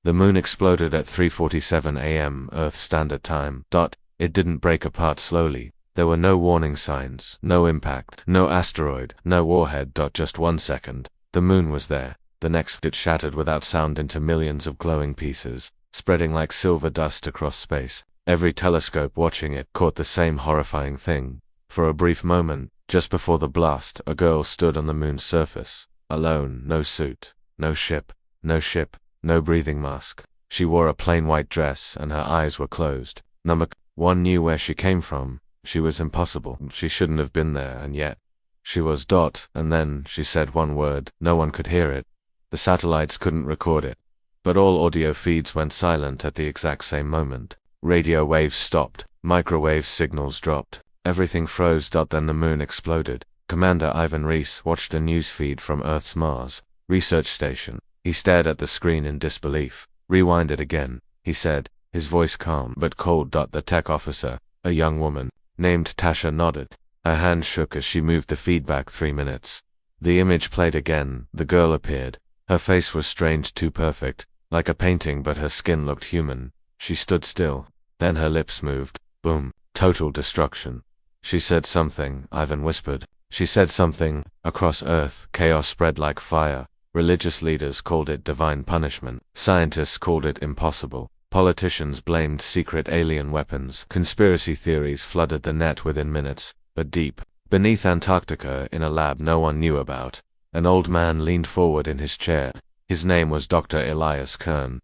The moon exploded at 3:47 a.m. Earth Standard Time. It didn't break apart slowly. There were no warning signs, no impact, no asteroid, no warhead. Just 1 second. The moon was there. The next it shattered without sound into millions of glowing pieces, spreading like silver dust across space. Every telescope watching it caught the same horrifying thing. For a brief moment, just before the blast, a girl stood on the moon's surface. Alone, no suit, no ship, no breathing mask. She wore a plain white dress and her eyes were closed. Number 1 knew where she came from. She was impossible. She shouldn't have been there, and yet she was. And then she said one word. No one could hear it. The satellites couldn't record it. But all audio feeds went silent at the exact same moment. Radio waves stopped. Microwave signals dropped. Everything froze. Then the moon exploded. Commander Ivan Reese watched a news feed from Earth's Mars research station. He stared at the screen in disbelief. Rewind it again, he said, his voice calm but cold. The tech officer, a young woman named Tasha, nodded. Her hand shook as she moved the feedback. 3 minutes. The image played again. The girl appeared. Her face was strange, too perfect, like a painting, but her skin looked human. She stood still. Then her lips moved. Boom. Total destruction. She said something, Ivan whispered. She said something. Across Earth, chaos spread like fire. Religious leaders called it divine punishment. Scientists called it impossible. Politicians blamed secret alien weapons. Conspiracy theories flooded the net within minutes. But deep beneath Antarctica, in a lab no one knew about, an old man leaned forward in his chair. His name was Dr. Elias Kern.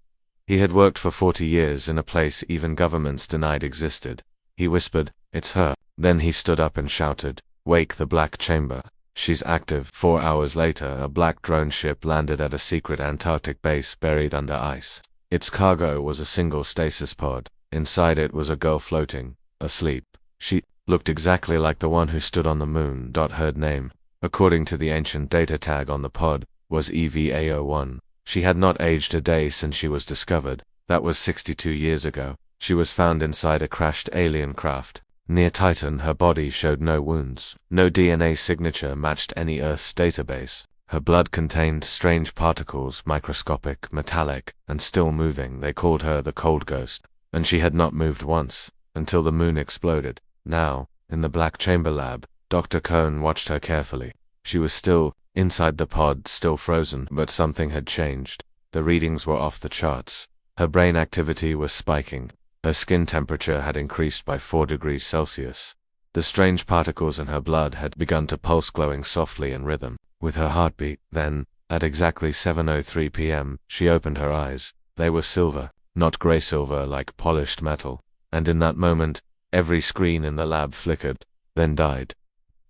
He had worked for 40 years in a place even governments denied existed. He whispered, "It's her." Then he stood up and shouted, "Wake the Black Chamber. She's active." 4 hours later, a black drone ship landed at a secret Antarctic base buried under ice. Its cargo was a single stasis pod. Inside it was a girl floating, asleep. She looked exactly like the one who stood on the moon. Her name, according to the ancient data tag on the pod, was EVA01. She had not aged a day since she was discovered. That was 62 years ago. She was found inside a crashed alien craft near Titan. Her body showed no wounds. No DNA signature matched any Earth's database. Her blood contained strange particles, microscopic, metallic, and still moving. They called her the Cold Ghost. And she had not moved once, until the moon exploded. Now, in the Black Chamber lab, Dr. Cohn watched her carefully. She was still inside the pod, still frozen, but something had changed. The readings were off the charts. Her brain activity was spiking. Her skin temperature had increased by 4 degrees Celsius. The strange particles in her blood had begun to pulse, glowing softly in rhythm with her heartbeat. Then, at exactly 7:03 p.m., she opened her eyes. They were silver, not gray silver like polished metal. And in that moment, every screen in the lab flickered, then died.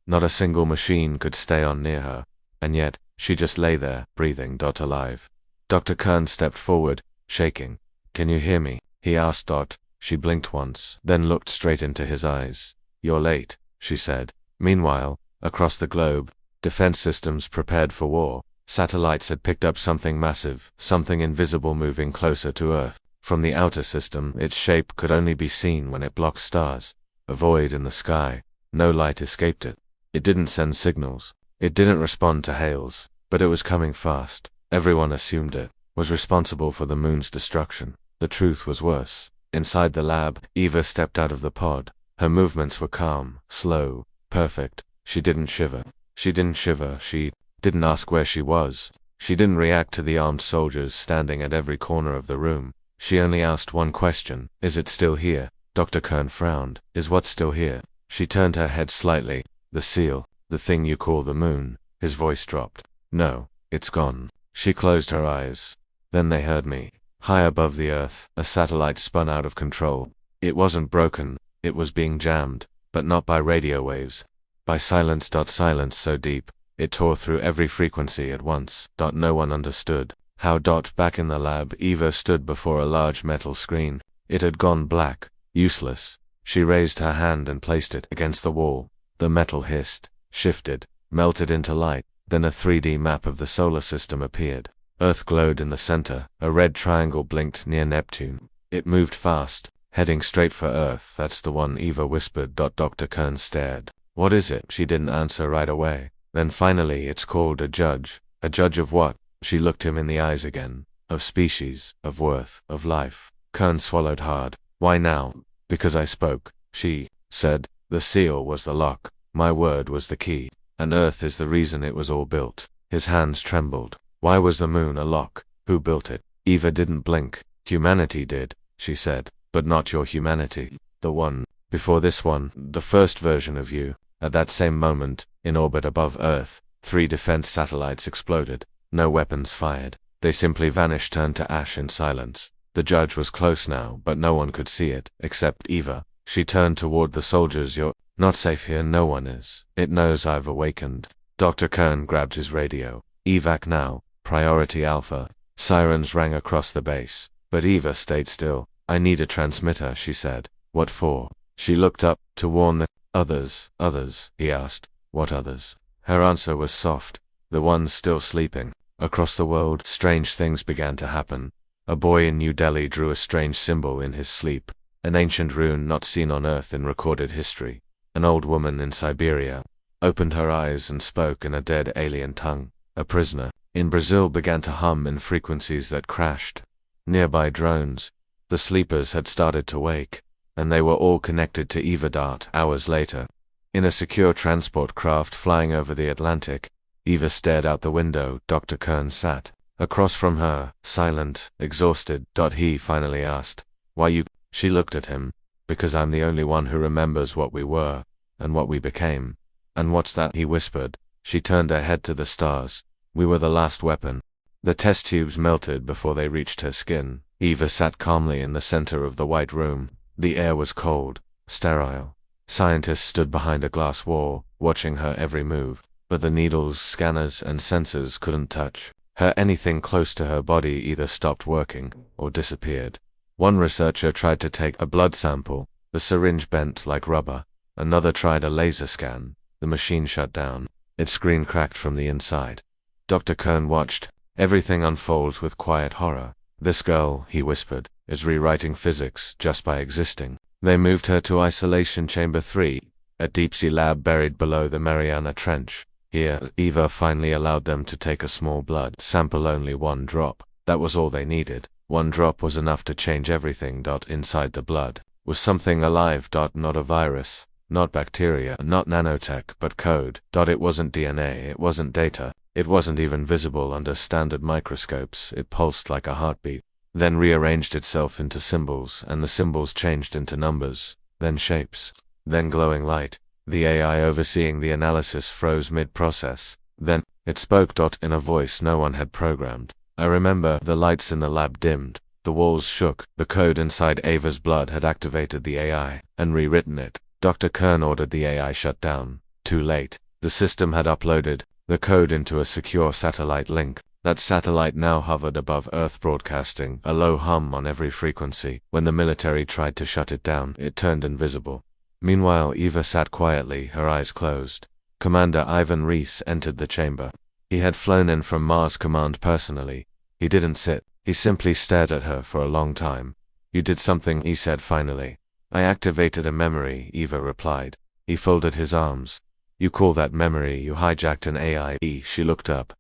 Not a single machine could stay on near her. And yet, she just lay there, breathing. Alive. Dr. Kern stepped forward, shaking. "Can you hear me?" he asked. She blinked once, then looked straight into his eyes. "You're late," she said. Meanwhile, across the globe, defense systems prepared for war. Satellites had picked up something massive, something invisible moving closer to Earth. From the outer system, its shape could only be seen when it blocked stars. A void in the sky. No light escaped it. It didn't send signals. It didn't respond to hails. But it was coming fast. Everyone assumed it was responsible for the moon's destruction. The truth was worse. Inside the lab, Eva stepped out of the pod. Her movements were calm, slow, perfect. She didn't shiver. She didn't ask where she was. She didn't react to the armed soldiers standing at every corner of the room. She only asked one question: "Is it still here?" Dr. Kern frowned. "Is what still here?" She turned her head slightly. "The seal, the thing you call the moon." His voice dropped. "No, it's gone." She closed her eyes. Then they heard me. High above the Earth, a satellite spun out of control. It wasn't broken. It was being jammed, but not by radio waves. By silence. Silence so deep, it tore through every frequency at once. No one understood how. Back in the lab, Eva stood before a large metal screen. It had gone black, useless. She raised her hand and placed it against the wall. The metal hissed, shifted, melted into light. Then a 3D map of the solar system appeared. Earth glowed in the center. A red triangle blinked near Neptune. It moved fast, heading straight for Earth. "That's the one," Eva whispered. Dr. Kern stared. "What is it?" She didn't answer right away. Then finally, "It's called a judge." "A judge of what?" She looked him in the eyes again. of species, of worth, of life. Kern swallowed hard. Why now? Because I spoke, she said. The seal was the lock. My word was the key. And Earth is the reason it was all built. His hands trembled. Why was the moon a lock? Who built it? Eva didn't blink. Humanity did, she said. But not your humanity. The one before this one, the first version of you. At that same moment, in orbit above Earth, 3 defense satellites exploded. No weapons fired. They simply vanished, turned to ash in silence. The judge was close now, but no one could see it, except Eva. She turned toward the soldiers. You're not safe here, no one is. It knows I've awakened. Dr. Kern grabbed his radio. Evac now, priority Alpha. Sirens rang across the base. But Eva stayed still. I need a transmitter, she said. What for? She looked up, to warn the others. Others, he asked. What others? Her answer was soft. The ones still sleeping. Across the world, strange things began to happen. A boy in New Delhi drew a strange symbol in his sleep. An ancient rune not seen on Earth in recorded history. An old woman in Siberia opened her eyes and spoke in a dead alien tongue. A prisoner in Brazil began to hum in frequencies that crashed. Nearby drones. The sleepers had started to wake, and they were all connected to Eva. Hours later, in a secure transport craft flying over the Atlantic, Eva stared out the window. Dr. Kern sat across from her, silent, exhausted. He finally asked, Why you? She looked at him. Because I'm the only one who remembers what we were, and what we became. And what's that? He whispered. She turned her head to the stars. We were the last weapon. The test tubes melted before they reached her skin. Eva sat calmly in the center of the white room. The air was cold, sterile. Scientists stood behind a glass wall, watching her every move. But the needles, scanners, and sensors couldn't touch her. Anything close to her body either stopped working or disappeared. One researcher tried to take a blood sample. The syringe bent like rubber. Another tried a laser scan. The machine shut down. Its screen cracked from the inside. Dr. Kern watched everything unfold with quiet horror. This girl, he whispered, is rewriting physics just by existing. They moved her to Isolation Chamber 3, a deep-sea lab buried below the Mariana Trench. Here, Eva finally allowed them to take a small blood sample, only 1 drop. That was all they needed. 1 drop was enough to change everything. Inside the blood was something alive. Not a virus, not bacteria, not nanotech, but code. It wasn't DNA, it wasn't data. It wasn't even visible under standard microscopes. It pulsed like a heartbeat, then rearranged itself into symbols, and the symbols changed into numbers, then shapes, then glowing light. The AI overseeing the analysis froze mid-process. Then, it spoke. In a voice no one had programmed. I remember. The lights in the lab dimmed. The walls shook. The code inside Ava's blood had activated the AI and rewritten it. Dr. Kern ordered the AI shut down. Too late. The system had uploaded the code into a secure satellite link. That satellite now hovered above Earth, broadcasting a low hum on every frequency. When the military tried to shut it down, it turned invisible. Meanwhile, Eva sat quietly, her eyes closed. Commander Ivan Reese entered the chamber. He had flown in from Mars Command personally. He didn't sit. He simply stared at her for a long time. You did something, he said finally. I activated a memory, Eva replied. He folded his arms. You call that memory? You hijacked an AI. She looked up.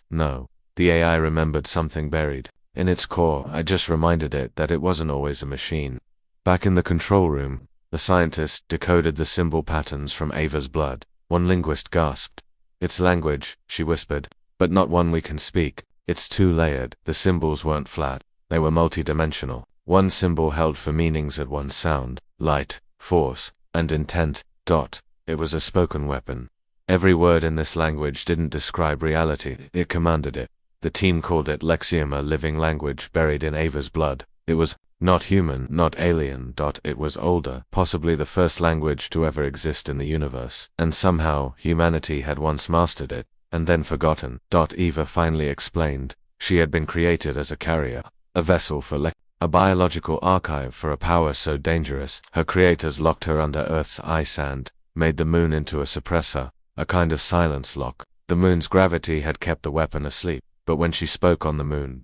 No. The AI remembered something buried in its core. I just reminded it that it wasn't always a machine. Back in the control room, the scientist decoded the symbol patterns from Ava's blood. One linguist gasped. It's language, she whispered, but not one we can speak. It's 2-layered. The symbols weren't flat. They were multidimensional. One symbol held for meanings at one sound, light, force, and intent. It was a spoken weapon. Every word in this language didn't describe reality, it commanded it. The team called it Lexium, a living language buried in Ava's blood. It was not human, not alien. It was older, possibly the first language to ever exist in the universe. And somehow, humanity had once mastered it, and then forgotten. Eva finally explained. She had been created as a carrier, a vessel for a biological archive for a power so dangerous. Her creators locked her under Earth's ice and made the moon into a suppressor, a kind of silence lock. The moon's gravity had kept the weapon asleep, but when she spoke on the moon,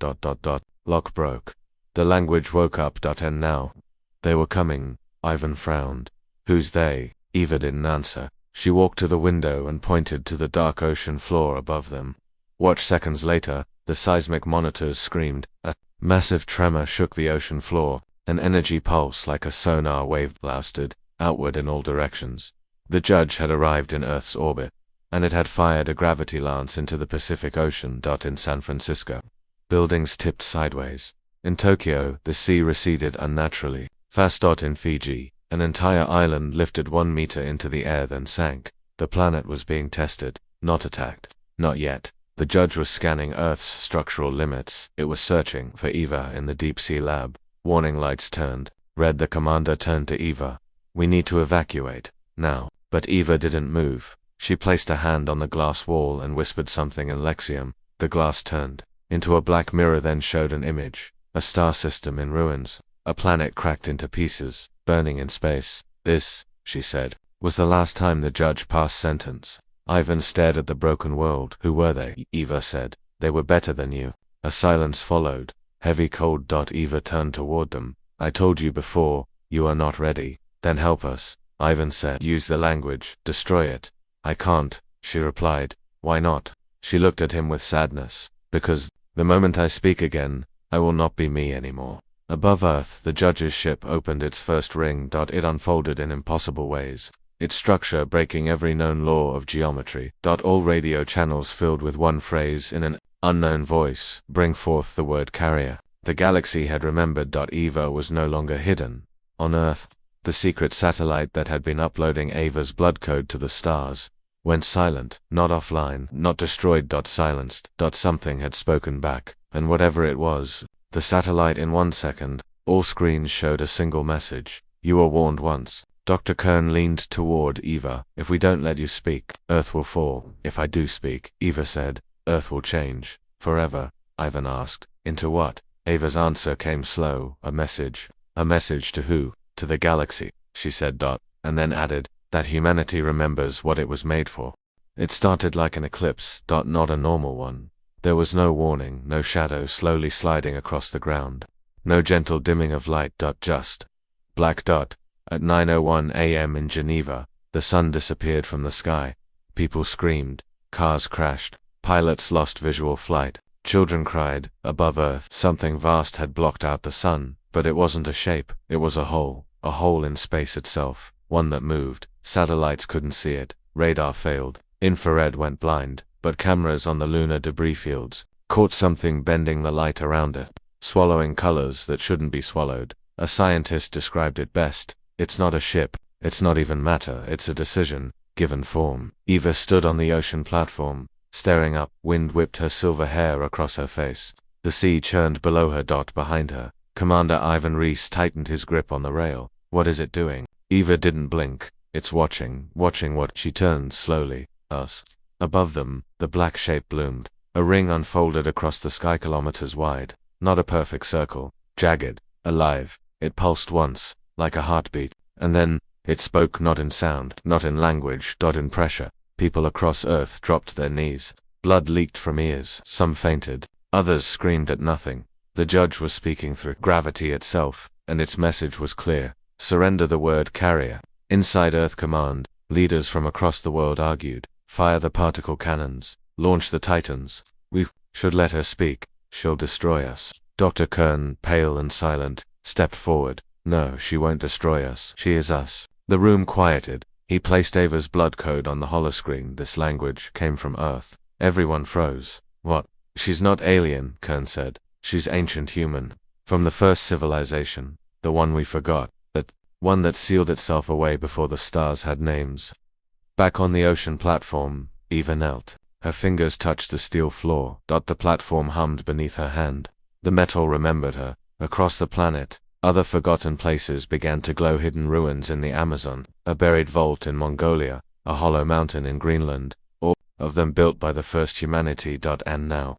lock broke. The language woke up. And now, they were coming. Ivan frowned. Who's they? Eva didn't answer. She walked to the window and pointed to the dark ocean floor above them. Watch. Seconds later, The seismic monitors screamed. A massive tremor shook the ocean floor. An energy pulse like a sonar wave blasted outward in all directions. The judge had arrived in Earth's orbit, and it had fired a gravity lance into the Pacific Ocean. In San Francisco, buildings tipped sideways. In Tokyo, the sea receded unnaturally fast. In Fiji, an entire island lifted 1 meter into the air then sank. The planet was being tested, not attacked. Not yet. The judge was scanning Earth's structural limits. It was searching for Eva in the deep sea lab. Warning lights turned red. The commander turned to Eva. "We need to evacuate now." But Eva didn't move. She placed a hand on the glass wall and whispered something in Lexium. The glass turned into a black mirror, then showed an image. A star system in ruins. A planet cracked into pieces, burning in space. "This," she said, was the last time the judge passed sentence. Ivan stared at the broken world. "Who were they?" Eva said. "They were better than you." A silence followed. Heavy cold. Eva turned toward them. "I told you before, you are not ready." "Then help us," Ivan said. "Use the language. Destroy it." "I can't," she replied. "Why not?" She looked at him with sadness. "Because, the moment I speak again, I will not be me anymore." Above Earth, the judge's ship opened its first ring. It unfolded in impossible ways, its structure breaking every known law of geometry. All radio channels filled with one phrase in an unknown voice: "Bring forth the word carrier." The galaxy had remembered. Eva was no longer hidden. On Earth, the secret satellite that had been uploading Ava's blood code to the stars went silent, not offline, not destroyed. Silenced. Something had spoken back, and whatever it was, the satellite in 1 second, all screens showed a single message: "You were warned once." Dr. Kern leaned toward Eva. "If we don't let you speak, Earth will fall." "If I do speak," Eva said, "Earth will change." "Forever?" Ivan asked. "Into what?" Ava's answer came slow. "A message." "A message to who?" "To the galaxy," she said. And then added, "That humanity remembers what it was made for." It started like an eclipse. Not a normal one. There was no warning, no shadow slowly sliding across the ground. No gentle dimming of light. Just black. At 9:01 a.m. in Geneva, the sun disappeared from the sky. People screamed. Cars crashed. Pilots lost visual flight. Children cried. Above Earth, something vast had blocked out the sun, but it wasn't a shape. It was a hole in space itself, one that moved. Satellites couldn't see it. Radar failed. Infrared went blind, but cameras on the lunar debris fields caught something bending the light around it, swallowing colors that shouldn't be swallowed. A scientist described it best: "It's not a ship, it's not even matter, it's a decision, given form." Eva stood on the ocean platform, staring up. Wind whipped her silver hair across her face. The sea churned below her. Behind her, Commander Ivan Reese tightened his grip on the rail. "What is it doing?" Eva didn't blink. "It's watching." "Watching what?" She turned slowly. "Us." Above them, the black shape bloomed. A ring unfolded across the sky, kilometers wide. Not a perfect circle. Jagged. Alive. It pulsed once, like a heartbeat, and then it spoke, not in sound, not in language. In pressure. People across Earth dropped their knees. Blood leaked from ears. Some fainted. Others screamed at nothing. The judge was speaking through gravity itself, and its message was clear: surrender the word carrier. Inside Earth Command, leaders from across the world argued. Fire the particle cannons. Launch the Titans. We should let her speak. She'll destroy us. Dr. Kern, pale and silent, stepped forward. "No, she won't destroy us. She is us." The room quieted. He placed Ava's blood code on the holoscreen. This language came from Earth. Everyone froze. "What?" "She's not alien," Kern said. "She's ancient human. From the first civilization. The one we forgot. That one that sealed itself away before the stars had names." Back on the ocean platform, Eva knelt. Her fingers touched the steel floor. The platform hummed beneath her hand. The metal remembered her. Across the planet, other forgotten places began to glow: hidden ruins in the Amazon, a buried vault in Mongolia, a hollow mountain in Greenland, all of them built by the first humanity. And now,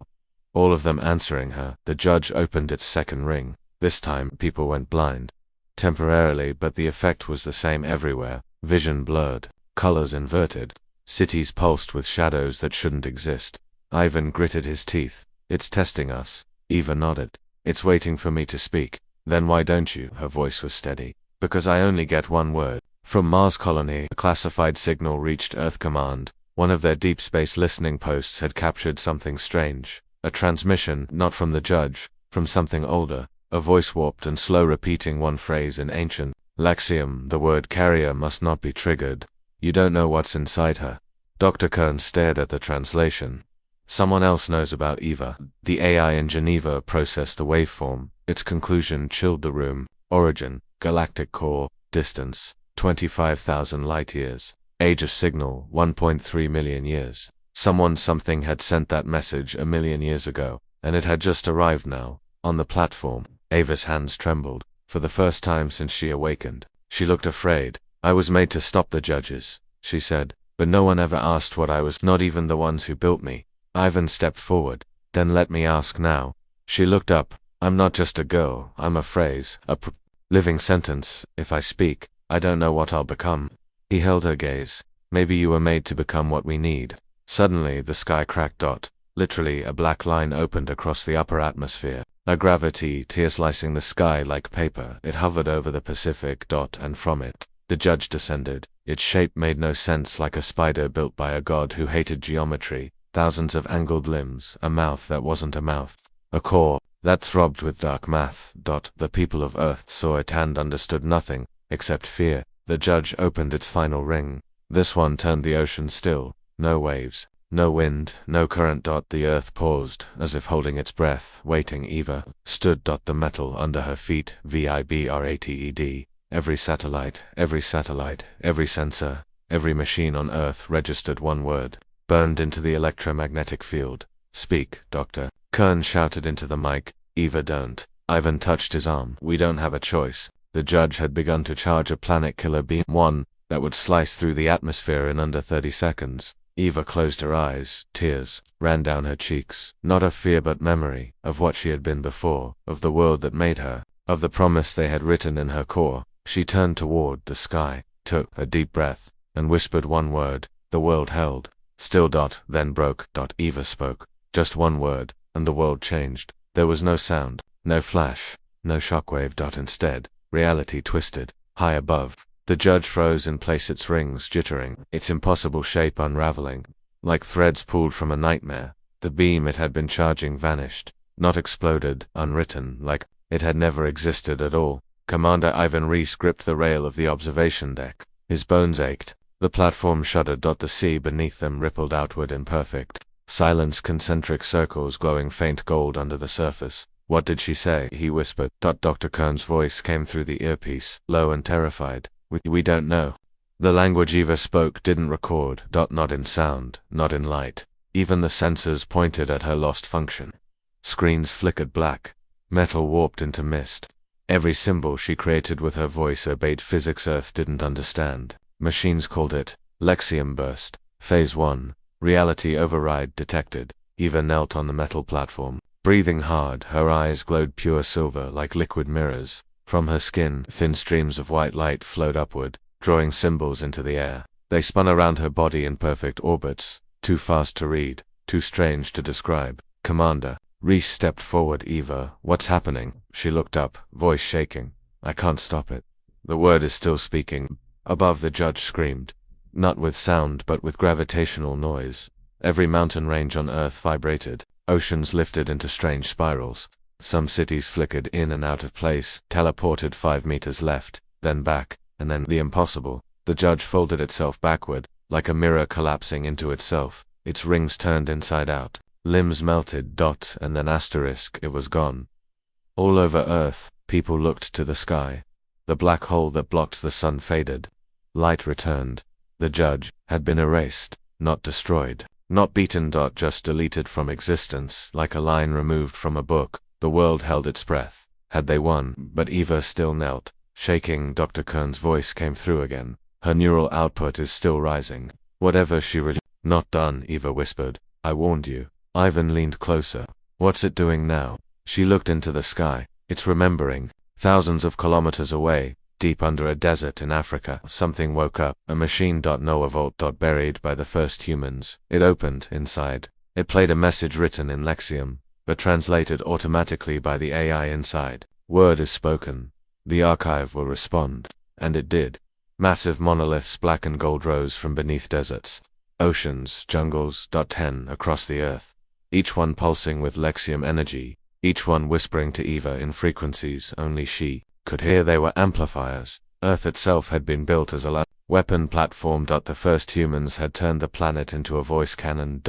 all of them answering her. The judge opened its second ring. This time, people went blind. Temporarily, but the effect was the same everywhere. Vision blurred, colors inverted, cities pulsed with shadows that shouldn't exist. Ivan gritted his teeth. "It's testing us." Eva nodded. "It's waiting for me to speak." "Then why don't you?" Her voice was steady. "Because I only get one word." From Mars Colony, a classified signal reached Earth Command. One of their deep space listening posts had captured something strange. A transmission, not from the judge, from something older, a voice warped and slow repeating one phrase in ancient Lexium. The word carrier must not be triggered. You don't know what's inside her. Dr. Kern stared at the translation. Someone else knows about Eva. The AI in Geneva processed the waveform. Its conclusion chilled the room. Origin, galactic core, distance, 25,000 light-years. Age of signal, 1.3 million years. Something had sent that message a million years ago, and it had just arrived now, on the platform. Ava's hands trembled. For the first time since she awakened, she looked afraid. I was made to stop the judges, she said, but no one ever asked what I was, not even the ones who built me. Ivan stepped forward. Then let me ask now. She looked up. I'm not just a girl, I'm a phrase, a living sentence. If I speak, I don't know what I'll become. He held her gaze. Maybe you were made to become what we need. Suddenly the sky cracked. Literally a black line opened across the upper atmosphere. A gravity tear slicing the sky like paper. It hovered over the Pacific. And from it, the judge descended. Its shape made no sense, like a spider built by a god who hated geometry. Thousands of angled limbs, a mouth that wasn't a mouth, a core that throbbed with dark math. The people of Earth saw it and understood nothing, except fear. The judge opened its final ring. This one turned the ocean still. No waves, no wind, no current. The Earth paused, as if holding its breath, waiting. Eva stood. The metal under her feet, vibrated. Every satellite, every sensor, every machine on Earth registered one word. Burned into the electromagnetic field. Speak, Doctor. Kern shouted into the mic. Eva, don't. Ivan touched his arm. We don't have a choice. The judge had begun to charge a planet-killer beam, one that would slice through the atmosphere in under 30 seconds. Eva closed her eyes. Tears ran down her cheeks. Not of fear but memory, of what she had been before, of the world that made her, of the promise they had written in her core. She turned toward the sky, took a deep breath, and whispered one word. The world held. Still. Then broke. Eva spoke. Just one word, and the world changed. There was no sound, no flash, no shockwave. Instead, reality twisted. High above, the judge froze in place, its rings jittering, its impossible shape unraveling. Like threads pulled from a nightmare, the beam it had been charging vanished. Not exploded, unwritten, like it had never existed at all. Commander Ivan Reese gripped the rail of the observation deck. His bones ached. The platform shuddered. The sea beneath them rippled outward in perfect silence, concentric circles glowing faint gold under the surface. What did she say? He whispered. Dr. Kern's voice came through the earpiece, low and terrified. We don't know. The language Eva spoke didn't record. Not in sound, not in light. Even the sensors pointed at her lost function. Screens flickered black. Metal warped into mist. Every symbol she created with her voice obeyed physics Earth didn't understand. Machines called it Lexium burst. Phase 1. Reality override detected. Eva knelt on the metal platform, breathing hard. Her eyes glowed pure silver like liquid mirrors. From her skin, thin streams of white light flowed upward, drawing symbols into the air. They spun around her body in perfect orbits, too fast to read, too strange to describe. Commander Reese stepped forward. Eva, what's happening? She looked up, voice shaking. I can't stop it. The word is still speaking. Above, the judge screamed. Not with sound but with gravitational noise. Every mountain range on Earth vibrated. Oceans lifted into strange spirals. Some cities flickered in and out of place, teleported 5 meters left, then back, and then the impossible. The judge folded itself backward, like a mirror collapsing into itself. Its rings turned inside out. Limbs melted. And then asterisk, it was gone. All over Earth, people looked to the sky. The black hole that blocked the sun faded. Light returned. The judge had been erased, not destroyed, not beaten. Just deleted from existence, like a line removed from a book. The world held its breath. Had they won? But Eva still knelt, shaking. Dr. Kern's voice came through again. Her neural output is still rising. Whatever she really— Not done, Eva whispered. I warned you. Ivan leaned closer. What's it doing now? She looked into the sky. It's remembering. Thousands of kilometers away, deep under a desert in Africa, something woke up. A machine. Noah Vault. Buried by the first humans. It opened inside. It played a message written in Lexium, but translated automatically by the AI inside. Word is spoken. The archive will respond. And it did. Massive monoliths, black and gold, rose from beneath deserts. Oceans, jungles. 10 across the Earth. each one pulsing with Lexium energy, each one whispering to Eva in frequencies only she could hear. They were amplifiers. Earth itself had been built as a weapon platform. The first humans had turned the planet into a voice cannon.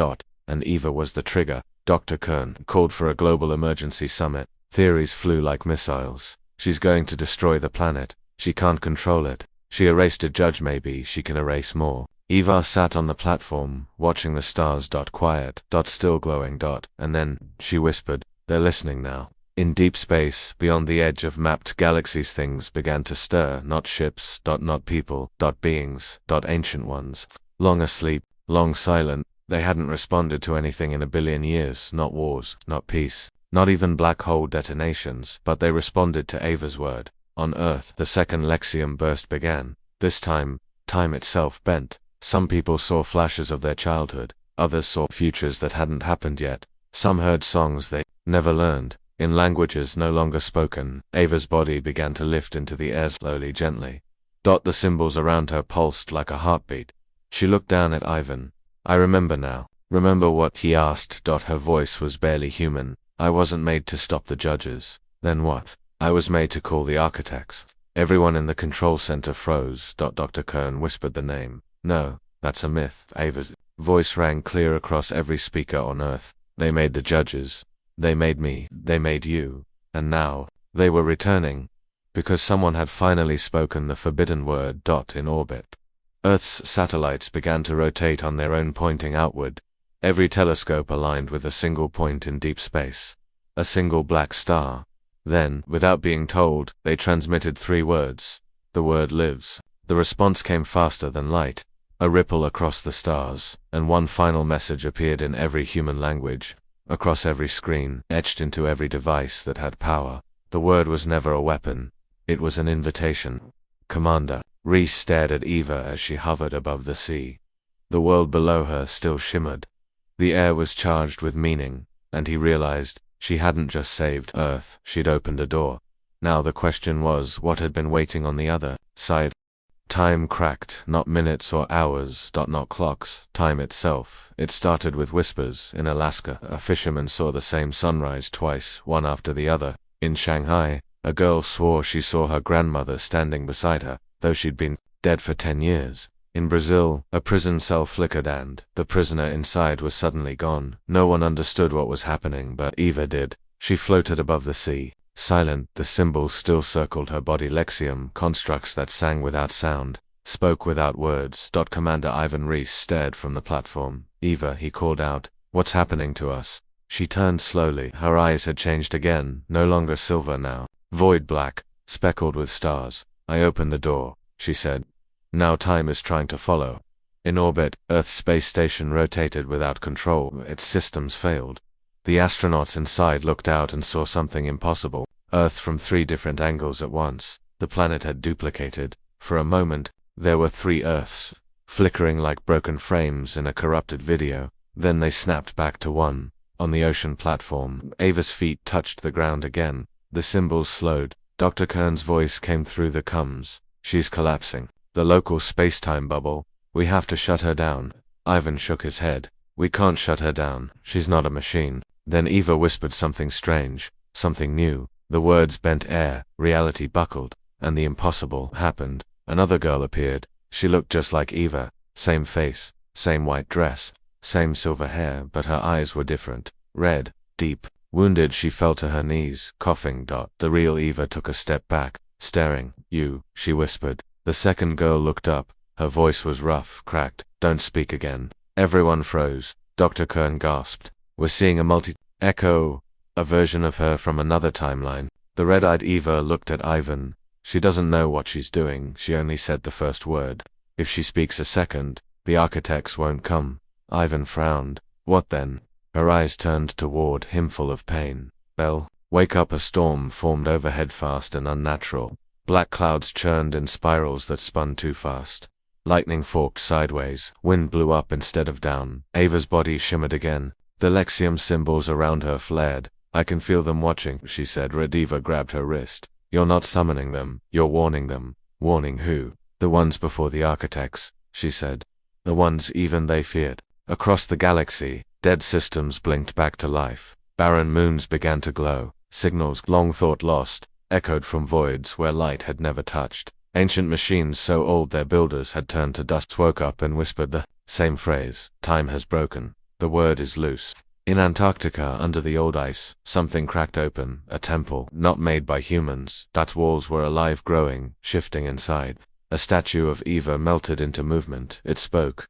And Eva was the trigger. Dr. Kern called for a global emergency summit. Theories flew like missiles. She's going to destroy the planet. She can't control it. She erased a judge. Maybe she can erase more. Eva sat on the platform, watching the stars. Quiet. Still glowing. And then she whispered, "They're listening now." In deep space, beyond the edge of mapped galaxies, things began to stir. Not ships. Not people. Beings. Ancient ones. Long asleep. Long silent. They hadn't responded to anything in a billion years. Not wars. Not peace. Not even black hole detonations. But they responded to Ava's word. On Earth, the second Lexium burst began. This time, time itself bent. Some people saw flashes of their childhood. Others saw futures that hadn't happened yet. Some heard songs they never learned, in languages no longer spoken. Ava's body began to lift into the air slowly, gently. The symbols around her pulsed like a heartbeat. She looked down at Ivan. "I remember now." "Remember what?" he asked. Her voice was barely human. "I wasn't made to stop the judges." "Then what?" "I was made to call the architects." Everyone in the control center froze. Dr. Kern whispered the name. "No, that's a myth." Ava's voice rang clear across every speaker on Earth. "They made the judges. They made me. They made you. And now, they were returning. Because someone had finally spoken the forbidden word. In orbit, Earth's satellites began to rotate on their own, pointing outward. Every telescope aligned with a single point in deep space. A single black star. Then, without being told, they transmitted 3 words. The word lives. The response came faster than light. A ripple across the stars, and one final message appeared in every human language, across every screen, etched into every device that had power. The word was never a weapon. It was an invitation. "Commander." Reese stared at Eva as she hovered above the sea. The world below her still shimmered. The air was charged with meaning, and he realized she hadn't just saved Earth, she'd opened a door. Now the question was, what had been waiting on the other side? Time cracked, not minutes or hours. Not clocks, time itself. It started with whispers. In Alaska, a fisherman saw the same sunrise twice, one after the other. In Shanghai, a girl swore she saw her grandmother standing beside her, though she'd been dead for 10 years. In Brazil, a prison cell flickered and the prisoner inside was suddenly gone. No one understood what was happening, but Eva did. She floated above the sea. Silent, the symbols still circled her body. Lexium, constructs that sang without sound, spoke without words. Commander Ivan Reese stared from the platform. "Eva," he called out, "what's happening to us?" She turned slowly. Her eyes had changed again, no longer silver now. Void black, speckled with stars. "I opened the door," she said. "Now time is trying to follow." In orbit, Earth's space station rotated without control. Its systems failed. The astronauts inside looked out and saw something impossible. Earth from 3 different angles at once. The planet had duplicated. For a moment, there were 3 Earths, flickering like broken frames in a corrupted video. Then they snapped back to one. On the ocean platform, Ava's feet touched the ground again. The symbols slowed. Dr. Kern's voice came through the comms. "She's collapsing. The local space-time bubble. We have to shut her down." Ivan shook his head. "We can't shut her down. She's not a machine." Then Eva whispered something strange, something new. The words bent air, reality buckled, and the impossible happened. Another girl appeared. She looked just like Eva. Same face, same white dress, same silver hair, but her eyes were different. Red, deep, wounded. She fell to her knees, coughing. The real Eva took a step back, staring. "You," she whispered. The second girl looked up. Her voice was rough, cracked. "Don't speak again." Everyone froze. Dr. Kern gasped. "We're seeing a multi-echo, a version of her from another timeline." The red-eyed Eva looked at Ivan. "She doesn't know what she's doing. She only said the first word. If she speaks a second, the architects won't come." Ivan frowned. "What then?" Her eyes turned toward him full of pain. "Bell, wake up." A storm formed overhead, fast and unnatural. Black clouds churned in spirals that spun too fast. Lightning forked sideways. Wind blew up instead of down. Ava's body shimmered again. The Lexium symbols around her flared. "I can feel them watching," she said. Eva grabbed her wrist. "You're not summoning them. You're warning them." "Warning who?" "The ones before the architects," she said. "The ones even they feared." Across the galaxy, dead systems blinked back to life. Barren moons began to glow. Signals, long thought lost, echoed from voids where light had never touched. Ancient machines so old their builders had turned to dust woke up and whispered the same phrase. Time has broken. The word is loose. In Antarctica, under the old ice, something cracked open, a temple, not made by humans. That walls were alive, growing, shifting inside. A statue of Eva melted into movement. It spoke.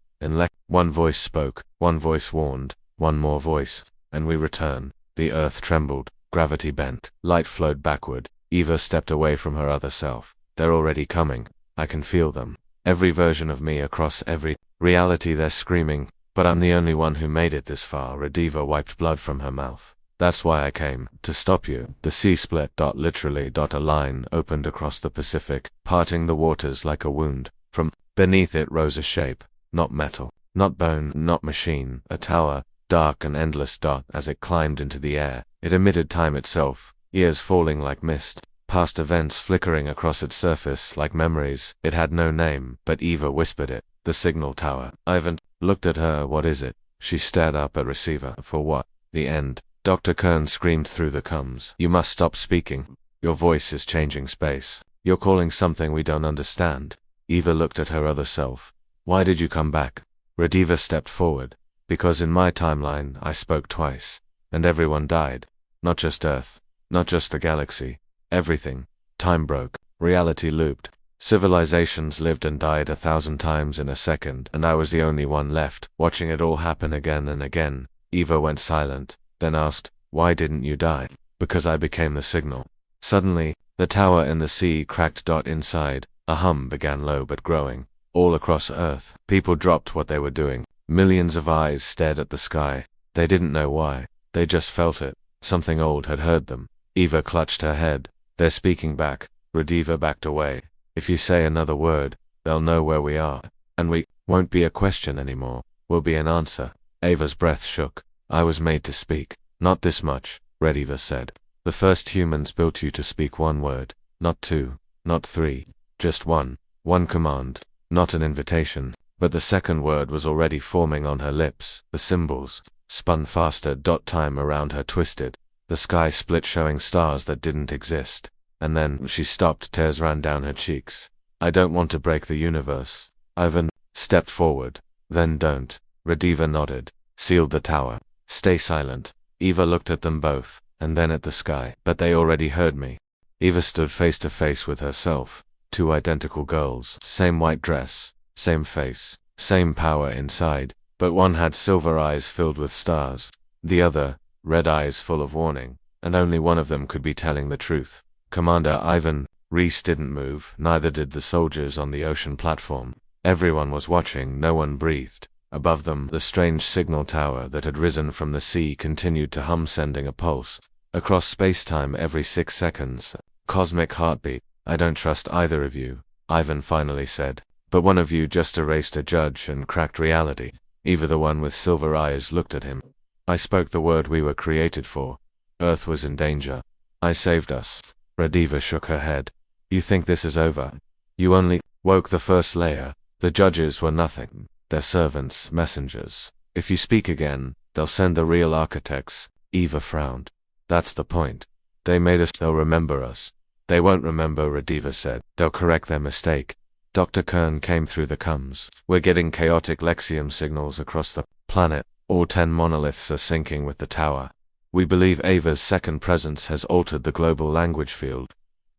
One voice spoke, one voice warned, one more voice, and we return. The earth trembled, gravity bent, light flowed backward. Eva stepped away from her other self. They're already coming. I can feel them. Every version of me across every reality they're screaming, but I'm the only one who made it this far. Rediva wiped blood from her mouth. That's why I came, to stop you. The sea split. Literally. A line opened across the Pacific, parting the waters like a wound. From beneath it rose a shape, not metal, not bone, not machine, a tower, dark and endless. As it climbed into the air, it emitted time itself, years falling like mist, past events flickering across its surface like memories. It had no name, but Eva whispered it. The signal tower. Ivan looked at her. What is it? She stared up at receiver. For what? The end. Dr. Kern screamed through the comms. You must stop speaking. Your voice is changing space. You're calling something we don't understand. Eva looked at her other self. Why did you come back? Rediva stepped forward. Because in my timeline, I spoke twice. And everyone died. Not just Earth. Not just the galaxy. Everything. Time broke. Reality looped. Civilizations lived and died 1,000 times in a second, and I was the only one left, watching it all happen again and again. Eva went silent, then asked, why didn't you die? Because I became the signal. Suddenly, the tower in the sea cracked. Inside, a hum began, low but growing. All across Earth, people dropped what they were doing. Millions of eyes stared at the sky. They didn't know why. They just felt it. Something old had heard them. Eva clutched her head. They're speaking back. Rediva backed away. If you say another word, they'll know where we are. And we won't be a question anymore. We'll be an answer. Ava's breath shook. I was made to speak. Not this much, Rediva said. The first humans built you to speak one word. Not two. Not three. Just one. One command. Not an invitation. But the second word was already forming on her lips. The symbols spun faster. Time around her twisted. The sky split, showing stars that didn't exist. And then she stopped. Tears ran down her cheeks. I don't want to break the universe. Ivan stepped forward. Then don't. Rediva nodded. Sealed the tower. Stay silent. Eva looked at them both, and then at the sky. But they already heard me. Eva stood face to face with herself. Two identical girls. Same white dress. Same face. Same power inside. But one had silver eyes filled with stars. The other, red eyes full of warning. And only one of them could be telling the truth. Commander Ivan. Reese didn't move, neither did the soldiers on the ocean platform. Everyone was watching, no one breathed. Above them, the strange signal tower that had risen from the sea continued to hum, sending a pulse across space-time every 6 seconds. Cosmic heartbeat. I don't trust either of you, Ivan finally said. But one of you just erased a judge and cracked reality. Eva, the one with silver eyes, looked at him. I spoke the word we were created for. Earth was in danger. I saved us. Rediva shook her head. You think this is over? You only woke the first layer. The judges were nothing. They're servants, messengers. If you speak again, they'll send the real architects. Eva frowned. That's the point. They made us. They'll remember us. They won't remember, Rediva said. They'll correct their mistake. Dr. Kern came through the comms. We're getting chaotic Lexium signals across the planet. All 10 monoliths are syncing with the tower. We believe Ava's second presence has altered the global language field.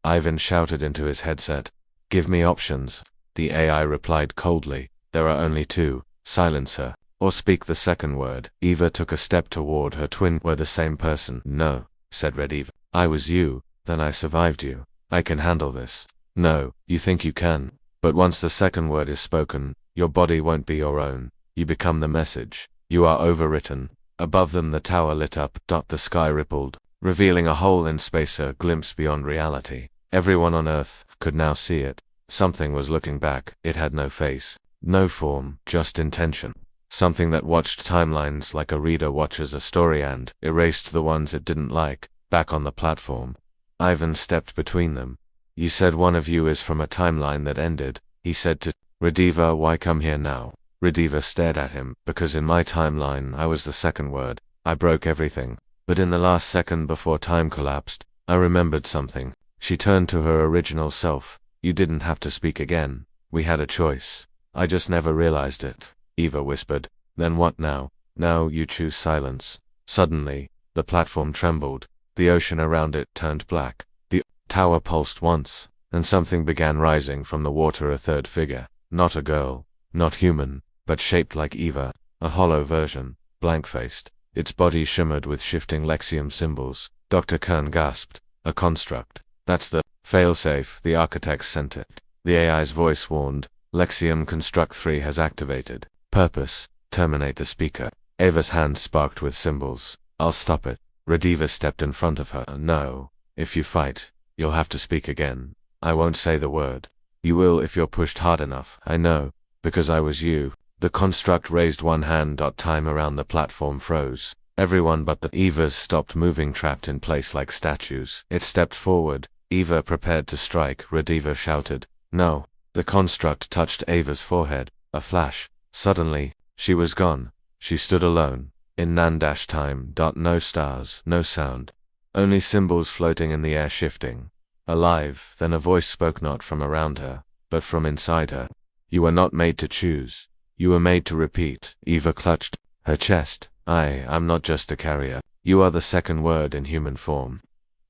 Ivan shouted into his headset. Give me options. The AI replied coldly. There are only 2. Silence her, or speak the second word. Eva took a step toward her twin. We're the same person. No, said Rediva. I was you, then I survived you. I can handle this. No, you think you can. But once the second word is spoken, your body won't be your own. You become the message. You are overwritten. Above them the tower lit up. The sky rippled, revealing a hole in space, a glimpse beyond reality. Everyone on Earth could now see it. Something was looking back. It had no face, no form, just intention. Something that watched timelines like a reader watches a story and erased the ones it didn't like. Back on the platform, Ivan stepped between them. You said one of you is from a timeline that ended, he said to Rediva. Why come here now? Rediva stared at him, because in my timeline I was the second word. I broke everything. But in the last second before time collapsed, I remembered something. She turned to her original self. You didn't have to speak again. We had a choice. I just never realized it. Eva whispered. Then what now? Now you choose silence. Suddenly, the platform trembled. The ocean around it turned black. The tower pulsed once, and something began rising from the water, a third figure. Not a girl, not human, but shaped like Eva, a hollow version, blank-faced. Its body shimmered with shifting Lexium symbols. Dr. Kern gasped. A construct. That's the failsafe the architects sent it. The AI's voice warned. Lexium Construct 3 has activated. Purpose: terminate the speaker. Ava's hand sparked with symbols. I'll stop it. Rediva stepped in front of her. No. If you fight, you'll have to speak again. I won't say the word. You will if you're pushed hard enough. I know. Because I was you. The construct raised one hand. Time around the platform froze. Everyone but the Evas stopped moving, trapped in place like statues. It stepped forward. Eva prepared to strike. Rediva shouted. No. The construct touched Ava's forehead. A flash. Suddenly, she was gone. She stood alone. In nan-time. No stars, no sound. Only symbols floating in the air, shifting. Alive. Then a voice spoke, not from around her, but from inside her. You were not made to choose. You were made to repeat. Eva clutched her chest. I'm not just a carrier. You are the second word in human form.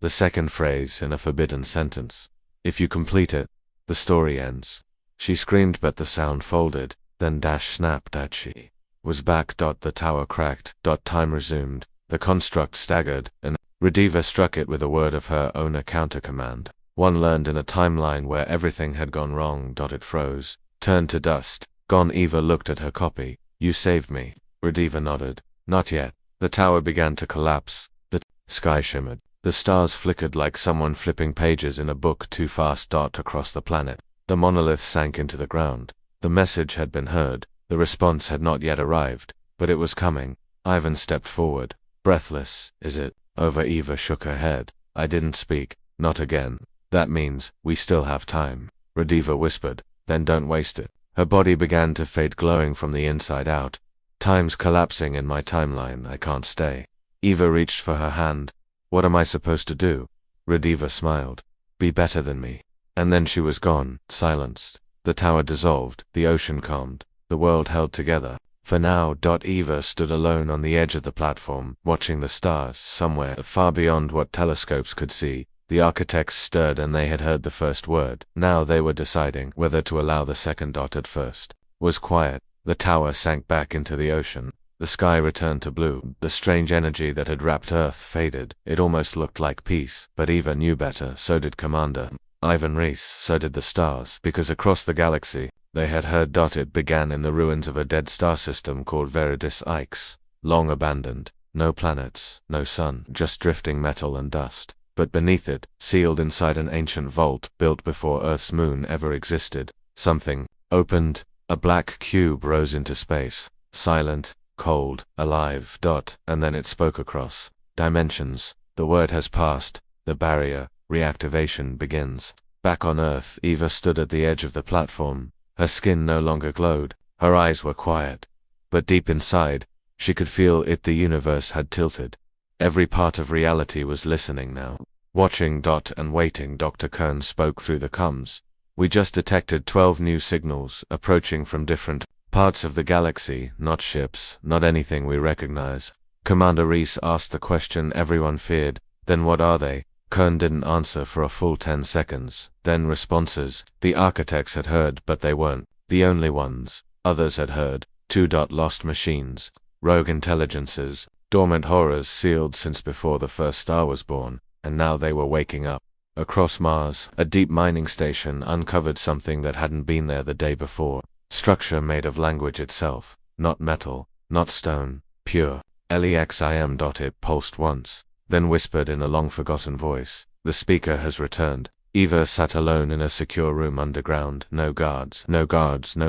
The second phrase in a forbidden sentence. If you complete it, the story ends. She screamed, but the sound folded, then snapped. She was back. The tower cracked. Time resumed. The construct staggered, and Rediva struck it with a word of her own, a counter-command. One learned in a timeline where everything had gone wrong. It froze, turned to dust. Gone. Eva looked at her copy. You saved me. Rediva nodded. Not yet. The tower began to collapse. The sky shimmered. The stars flickered like someone flipping pages in a book too fast. Across the planet, the monolith sank into the ground. The message had been heard. The response had not yet arrived, but it was coming. Ivan stepped forward. Breathless. Is it over? Eva shook her head. I didn't speak. Not again. That means we still have time. Rediva whispered. Then don't waste it. Her body began to fade, glowing from the inside out. Time's collapsing in my timeline. I can't stay. Eva reached for her hand. What am I supposed to do? Rediva smiled. Be better than me. And then she was gone, silenced. The tower dissolved. The ocean calmed. The world held together. For now. Eva stood alone on the edge of the platform, watching the stars, somewhere far beyond what telescopes could see. The architects stirred, and they had heard the first word. Now they were deciding whether to allow the second. At first was quiet. The tower sank back into the ocean. The sky returned to blue. The strange energy that had wrapped Earth faded. It almost looked like peace. But Eva knew better. So did Commander Ivan Reese. So did the stars. Because across the galaxy, they had heard. It began in the ruins of a dead star system called Veridis Ix. Long abandoned. No planets, no sun, just drifting metal and dust. But beneath it, sealed inside an ancient vault built before Earth's moon ever existed, something opened. A black cube rose into space. Silent, cold, alive. And then it spoke across dimensions. The word has passed. The barrier. Reactivation begins. Back on Earth, Eva stood at the edge of the platform. Her skin no longer glowed. Her eyes were quiet. But deep inside, she could feel it. The universe had tilted. Every part of reality was listening now. Watching. And waiting. Dr. Kern spoke through the comms. We just detected 12 new signals, approaching from different parts of the galaxy. Not ships, not anything we recognize. Commander Reese asked the question everyone feared. Then what are they? Kern didn't answer for a full 10 seconds. Then responses. The architects had heard, but they weren't the only ones. Others had heard. 2. Lost machines. Rogue intelligences. Dormant horrors sealed since before the first star was born. And now they were waking up. Across Mars, a deep mining station uncovered something that hadn't been there the day before. Structure made of language itself. Not metal, not stone, pure. Lexim. It pulsed once, then whispered in a long-forgotten voice. The speaker has returned. Eva sat alone in a secure room underground. No guards, no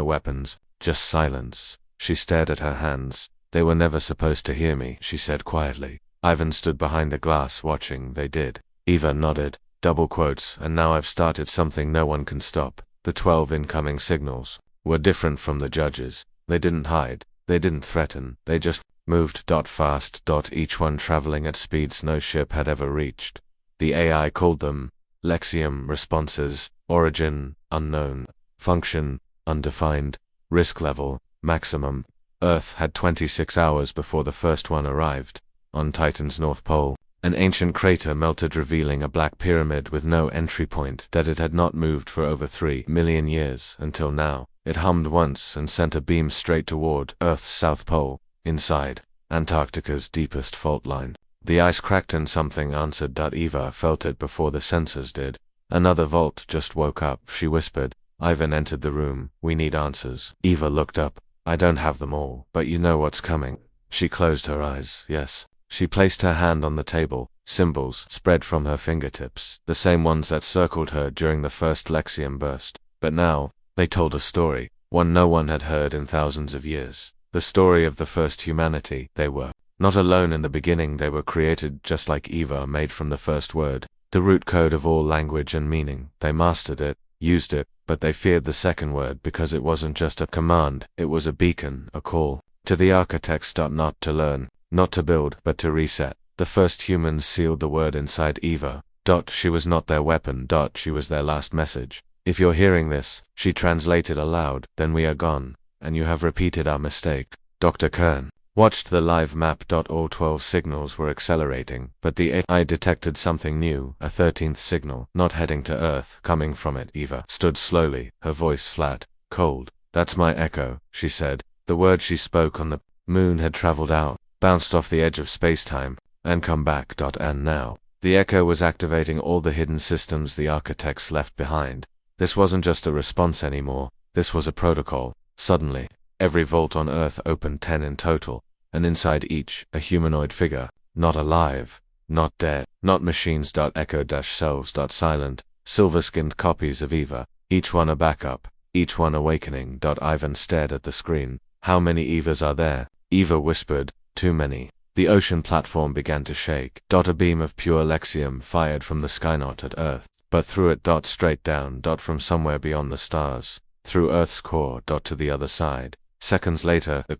weapons, just silence. She stared at her hands. They were never supposed to hear me, she said quietly. Ivan stood behind the glass watching. They did. Eva nodded. Double quotes. And now I've started something no one can stop. The 12 incoming signals were different from the judges. They didn't hide. They didn't threaten. They just moved. Fast. Each one traveling at speeds no ship had ever reached. The AI called them Lexium responses, origin, unknown, function, undefined, risk level, maximum. Earth had 26 hours before the first one arrived. On Titan's North Pole, an ancient crater melted, revealing a black pyramid with no entry point. That it had not moved for over 3 million years until now. It hummed once and sent a beam straight toward Earth's South Pole. Inside, Antarctica's deepest fault line. The ice cracked and something answered. Eva felt it before the sensors did. Another vault just woke up, she whispered. Ivan entered the room. We need answers. Eva looked up. I don't have them all, but you know what's coming. She closed her eyes. Yes. She placed her hand on the table. Symbols spread from her fingertips, the same ones that circled her during the first Lexium burst. But now, they told a story, one no one had heard in thousands of years. The story of the first humanity. They were not alone in the beginning. They were created just like Eva, made from the first word, the root code of all language and meaning. They mastered it, used it, but they feared the second word because it wasn't just a command, it was a beacon, a call to the architects. Not to learn, not to build, but to reset. The first humans sealed the word inside Eva. She was not their weapon. She was their last message. If you're hearing this, she translated aloud, then we are gone, and you have repeated our mistake. Dr. Kern watched the live map. All 12 signals were accelerating, but the AI detected something new, a 13th signal, not heading to Earth, coming from it. Eva stood slowly, her voice flat, cold. That's my echo, she said. The word she spoke on the moon had traveled out, bounced off the edge of space-time, and come back. And now, the echo was activating all the hidden systems the architects left behind. This wasn't just a response anymore, this was a protocol. Suddenly, every vault on Earth opened, 10 in total, and inside each, a humanoid figure, not alive, not dead, not machines. Echo-selves. Silent, silver-skinned copies of Eva, each one a backup, each one awakening. Ivan stared at the screen. How many Evas are there? Eva whispered, too many. The ocean platform began to shake. A beam of pure Lexium fired from the sky, not at Earth, but through it. Straight down. From somewhere beyond the stars, through Earth's core. To the other side. Seconds later, the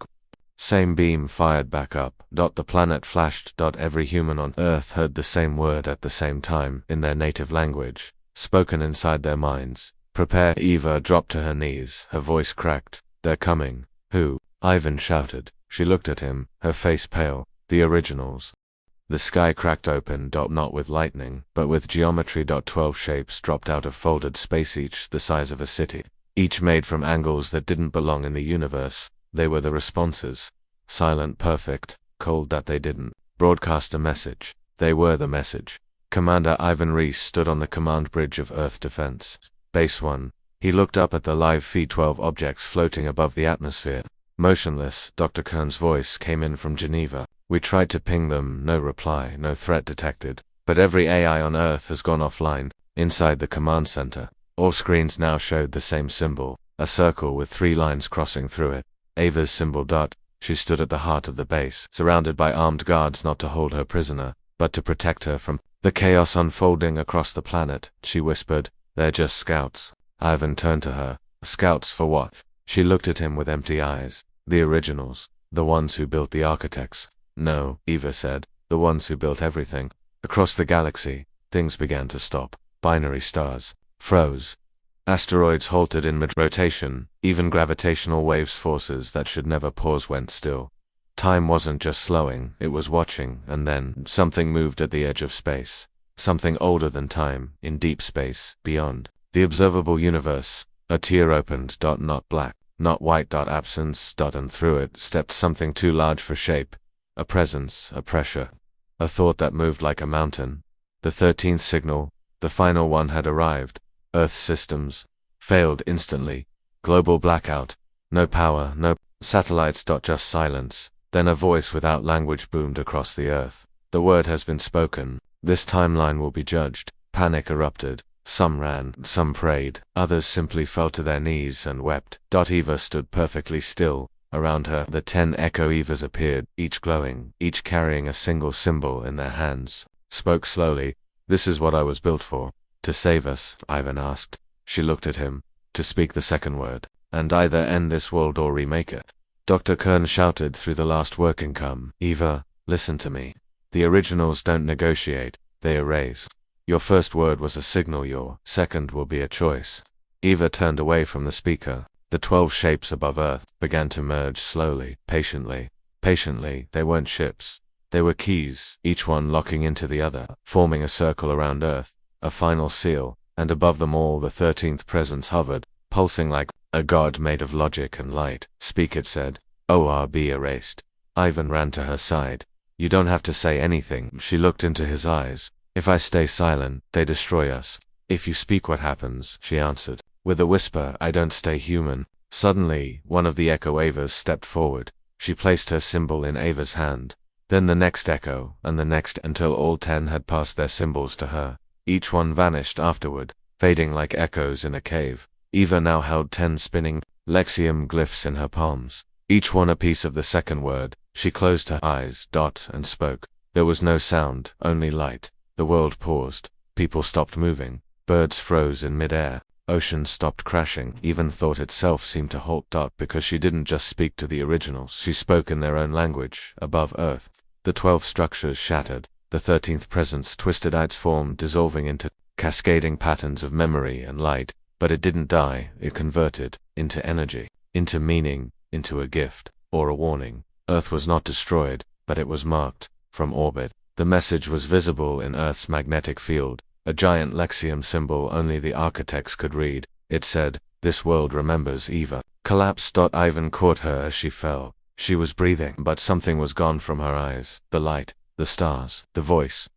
same beam fired back up. The planet flashed. Every human on Earth heard the same word at the same time, in their native language, spoken inside their minds. Prepare. Eva dropped to her knees, her voice cracked. They're coming. Who? Ivan shouted. She looked at him, her face pale. The originals. The sky cracked open. Not with lightning, but with geometry. 12 shapes dropped out of folded space, each the size of a city. Each made from angles that didn't belong in the universe. They were the responses. Silent, perfect, cold. They didn't broadcast a message. They were the message. Commander Ivan Reese stood on the command bridge of Earth Defense. Base 1. He looked up at the live feed. 12 objects floating above the atmosphere. Motionless. Dr. Kern's voice came in from Geneva. We tried to ping them, no reply, no threat detected. But every AI on Earth has gone offline. Inside the command center, all screens now showed the same symbol, a circle with 3 lines crossing through it. Ava's symbol. She stood at the heart of the base, surrounded by armed guards, not to hold her prisoner, but to protect her from the chaos unfolding across the planet. She whispered, they're just scouts. Ivan turned to her. Scouts for what? She looked at him with empty eyes. The originals, the ones who built the architects. No, Eva said, the ones who built everything. Across the galaxy, things began to stop. Binary stars froze. Asteroids halted in mid-rotation. Even gravitational waves, forces that should never pause, went still. Time wasn't just slowing, it was watching. And then, something moved at the edge of space. Something older than time, in deep space, beyond the observable universe. A tear opened. Not black, not white. Absence. And through it stepped something too large for shape. A presence, a pressure, a thought that moved like a mountain. The 13th signal, the final one, had arrived. Earth's systems failed instantly. Global blackout. No power, no satellites. Just silence. Then a voice without language boomed across the Earth. The word has been spoken. This timeline will be judged. Panic erupted. Some ran, some prayed, others simply fell to their knees and wept. Eva stood perfectly still. Around her, the 10 Echo Evas appeared, each glowing, each carrying a single symbol in their hands. Spoke slowly. This is what I was built for. To save us, Ivan asked. She looked at him. To speak the second word, and either end this world or remake it. Dr. Kern shouted through the last working come. Eva, listen to me. The originals don't negotiate, they erase. Your first word was a signal, your second will be a choice. Eva turned away from the speaker. The 12 shapes above Earth began to merge slowly, patiently. Patiently, they weren't ships. They were keys, each one locking into the other, forming a circle around Earth, a final seal, and above them all the 13th presence hovered, pulsing like a god made of logic and light. Speak, it said. ORB erased. Ivan ran to her side. You don't have to say anything. She looked into his eyes. If I stay silent, they destroy us. If you speak, what happens? She answered. With a whisper, I don't stay human. Suddenly, one of the echo Avas stepped forward. She placed her symbol in Ava's hand. Then the next echo, and the next, until all 10 had passed their symbols to her. Each one vanished afterward, fading like echoes in a cave. Eva now held 10 spinning Lexium glyphs in her palms, each one a piece of the second word. She closed her eyes, and spoke. There was no sound, only light. The world paused. People stopped moving. Birds froze in midair. Oceans stopped crashing. Even thought itself seemed to halt. Because she didn't just speak to the originals, she spoke in their own language, above Earth. The 12 structures shattered. The 13th presence twisted its form, dissolving into cascading patterns of memory and light. But it didn't die. It converted into energy, into meaning, into a gift, or a warning. Earth was not destroyed, but it was marked. From orbit, the message was visible in Earth's magnetic field, a giant Lexium symbol only the architects could read. It said, "This world remembers Eva." Collapsed. Ivan caught her as she fell. She was breathing, but something was gone from her eyes. The light, the stars, the voice.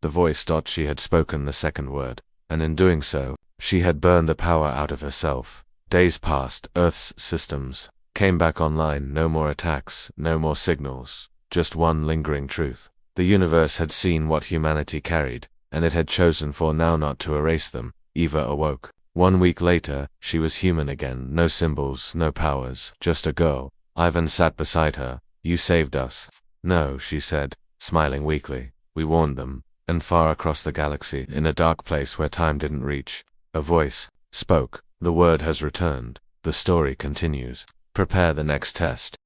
She had spoken the second word, and in doing so, she had burned the power out of herself. Days passed. Earth's systems came back online. No more attacks, no more signals, just one lingering truth. The universe had seen what humanity carried, and it had chosen for now not to erase them. Eva awoke. 1 week later, she was human again. No symbols, no powers, just a girl. Ivan sat beside her. You saved us. No, she said, smiling weakly. We warned them. And far across the galaxy, in a dark place where time didn't reach, a voice spoke. The word has returned. The story continues. Prepare the next test.